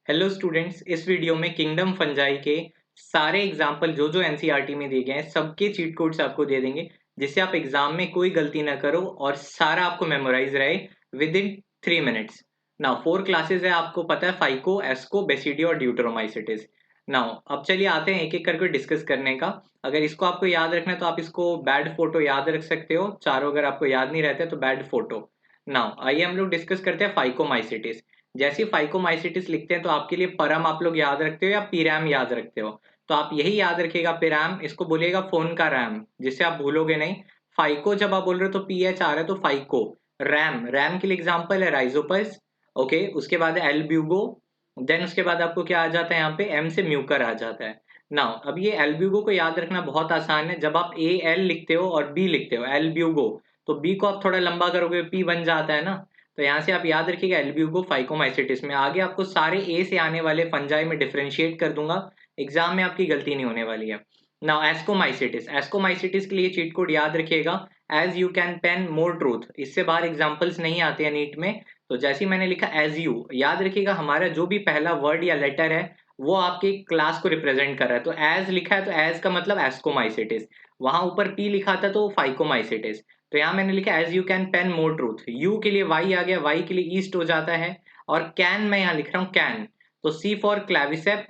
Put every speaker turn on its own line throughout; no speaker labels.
Hello students, इस video में kingdom fungi के सारे एग्जाम्पल जो जो एनसीईआरटी में दिए गए हैं सबके चीट कोड्स आपको दे देंगे, जिससे आप एग्जाम में कोई गलती ना करो और सारा आपको मेमोराइज रहे with in 3 minutes. Now 4 classes है, आपको पता है, फाइको, एस्को, बेसिडियो और ड्यूटरोमाइसिटिस। नाउ अब चलिए आते हैं एक एक करके डिस्कस करने का। अगर इसको आपको याद रखना है तो आप इसको बैड फोटो याद रख सकते हो, चारों अगर आपको याद नहीं रहते तो बैड फोटो। नाउ आइए हम लोग डिस्कस करते हैं फाइकोमाइसिटिस। जैसे फाइकोमाइसिटिस लिखते हैं तो आपके लिए परम आप लोग याद रखते हो या पीरैम याद रखते हो? तो आप यही याद रखिएगा पिरैम, इसको बोलिएगा फोन का रैम, जिससे आप भूलोगे नहीं। फाइको जब आप बोल रहे हो तो पी एच आ रहा है तो फाइको। रैम, रैम के लिए एग्जांपल है राइजोपस। ओके, उसके बाद है एल्ब्यूगो। देन उसके बाद आपको क्या आ जाता है, यहाँ पे एम से म्यूकर आ जाता है। नाउ अब ये एल्ब्यूगो को याद रखना बहुत आसान है। जब आप ए एल लिखते हो और बी लिखते हो एल्ब्यूगो, तो बी को आप थोड़ा लंबा करोगे, पी बन जाता है ना। तो यहाँ से आप याद रखिएगा एल्ब्यूगो फाइकोमाइसिटिस में। आगे आपको सारे ए से आने वाले फंजाई में डिफरेंशिएट कर दूंगा, एग्जाम में आपकी गलती नहीं होने वाली है। नाउ एस्कोमाइसिटिस, एस्कोमाइसिटिस के लिए चीट कोड याद रखिएगा, as you can pen more truth. इससे बाहर एग्जाम्पल्स नहीं आते हैं नीट में। तो जैसे ही मैंने लिखा एज यू, याद रखिएगा हमारा जो भी पहला वर्ड या लेटर है वो आपके क्लास को रिप्रेजेंट कर रहा है। तो एज लिखा है तो एज का मतलब एस्कोमाइसिटिस, वहां ऊपर पी लिखा था तो फाइकोमाइसिटिस। तो यहाँ मैंने लिखा as you can pen more truth, U के लिए वाई आ गया, वाई के लिए ईस्ट हो जाता है। और कैन मैं यहाँ लिख रहा हूँ कैन, तो C for Claviceps,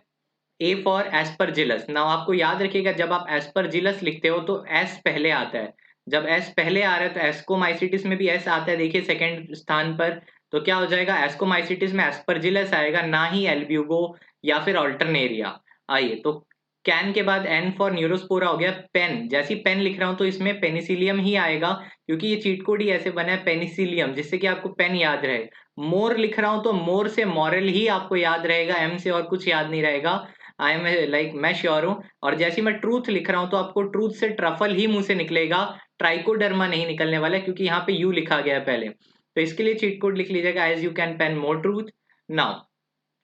A for Aspergillus. Now आपको याद रखिएगा जब आप एस्परजिलस लिखते हो तो एस पहले आता है। जब एस पहले आ रहा है तो एस्कोमाइसिटिस में भी एस आता है, देखिए सेकंड स्थान पर। तो क्या हो जाएगा, एस्कोमाइसिटिस में एस्परजिलस आएगा, ना ही एल्ब्यूगो या फिर अल्टरनेरिया। आइए, तो कैन के बाद एन फॉर न्यूरोस्पोरा हो गया। पेन, जैसी पेन लिख रहा हूं तो इसमें पेनिसिलियम ही आएगा, क्योंकि ये चीट कोड ही ऐसे बना है पेनिसिलियम, जिससे कि आपको पेन याद रहे। मोर लिख रहा हूं तो मोर से मॉरल ही आपको याद रहेगा, एम से और कुछ याद नहीं रहेगा। आई एम लाइक मैं श्योर हूं। और जैसे मैं ट्रूथ लिख रहा हूं तो आपको ट्रूथ से ट्रफल ही मुंह से निकलेगा, ट्राइकोडर्मा नहीं निकलने वाला है, क्योंकि यहाँ पे यू लिखा गया है पहले। तो इसके लिए चीट कोड लिख लीजिएगा as you can pen more truth. Now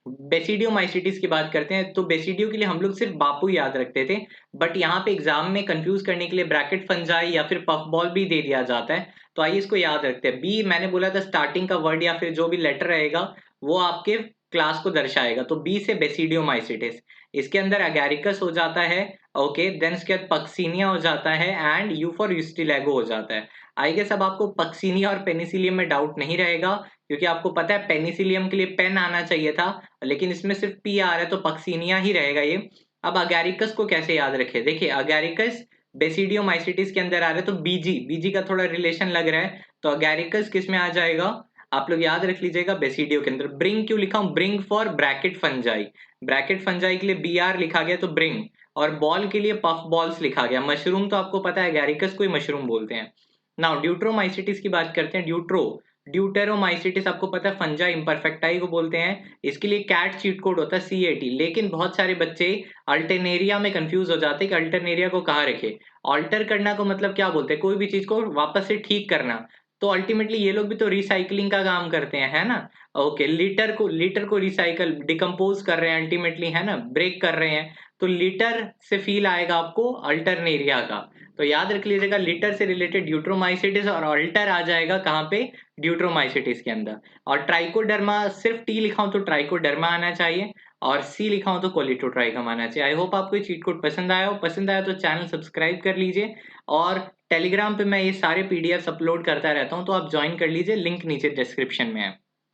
basidiomycetes की बात करते हैं, तो बेसिडियो के लिए हम लोग सिर्फ बापू याद रखते थे, बट यहाँ पे एग्जाम में कंफ्यूज करने के लिए ब्रैकेट फंजाई या फिर पफ बॉल भी दे दिया जाता है। तो आइए इसको याद रखते हैं। बी मैंने बोला था स्टार्टिंग का वर्ड या फिर जो भी लेटर रहेगा वो आपके क्लास को दर्शाएगा, तो बी से बेसिडियोमाइसिटिस। इसके अंदर अगैरिकस हो जाता है। ओके, देन उसके बाद पक्सीनिया हो जाता है एंड यू फॉर यूस्टिलेगो हो जाता है। आई गेस अब आपको पक्सीनिया और पेनिसिलियम में डाउट नहीं रहेगा, क्योंकि आपको पता है पेनिसिलियम के लिए पेन आना चाहिए था, लेकिन इसमें सिर्फ पी आ रहा है तो पक्सीनिया ही रहेगा ये। अब अगैरिकस को कैसे याद रखे, देखिए अगैरिकस बेसिडियोमाइसिटिस के अंदर आ रहा है तो बीजी, बीजी का थोड़ा रिलेशन लग रहा है, तो अगैरिकस किस में आ जाएगा, आप लोग याद रख लीजिएगा बेसिडियो के अंदर। ब्रिंग क्यों लिखा हूं, bring for bracket fungi, bracket fungi के लिए बी आर लिखा गया तो ब्रिंग। और बॉल के लिए पफ बॉल्स लिखा गया। मशरूम तो आपको पता है अगैरिकस को ही मशरूम बोलते हैं। नाउ ड्यूट्रोमाइसिटिस की बात करते हैं। ड्यूटेरोमाइसिटिस आपको पता है फंजा इम्परफेक्टाई को बोलते हैं, इसके लिए कैट चीट कोड होता है CAT। लेकिन बहुत सारे बच्चे अल्टरनेरिया में कंफ्यूज हो जाते हैं कि अल्टरनेरिया को कहाँ रखे। ऑल्टर करना को मतलब क्या बोलते हैं, कोई भी चीज को वापस से ठीक करना। तो अल्टीमेटली ये लोग भी तो रिसाइकलिंग का काम करते हैं, है ना। ओके, लीटर को रिसाइकल डिकम्पोज कर रहे हैं अल्टीमेटली, है ना, ब्रेक कर रहे हैं। तो लीटर से फील आएगा आपको अल्टरनेरिया का। तो याद रख लीजिएगा लीटर से रिलेटेड ड्यूट्रोमाइसिटिस, और अल्टर आ जाएगा कहाँ पे, ड्यूट्रोमाइसिटिस के अंदर। और ट्राइकोडर्मा सिर्फ टी लिखा हूं तो ट्राइकोडर्मा आना चाहिए, और सी लिखा हूं तो कोलिटोट्राइकम आना चाहिए। आई होप आपको ये चीट कोड पसंद आया हो। पसंद आया तो चैनल सब्सक्राइब कर लीजिए, और टेलीग्राम पे मैं ये सारे PDF अपलोड करता रहता हूँ, तो आप ज्वाइन कर लीजिए, लिंक नीचे डिस्क्रिप्शन में है।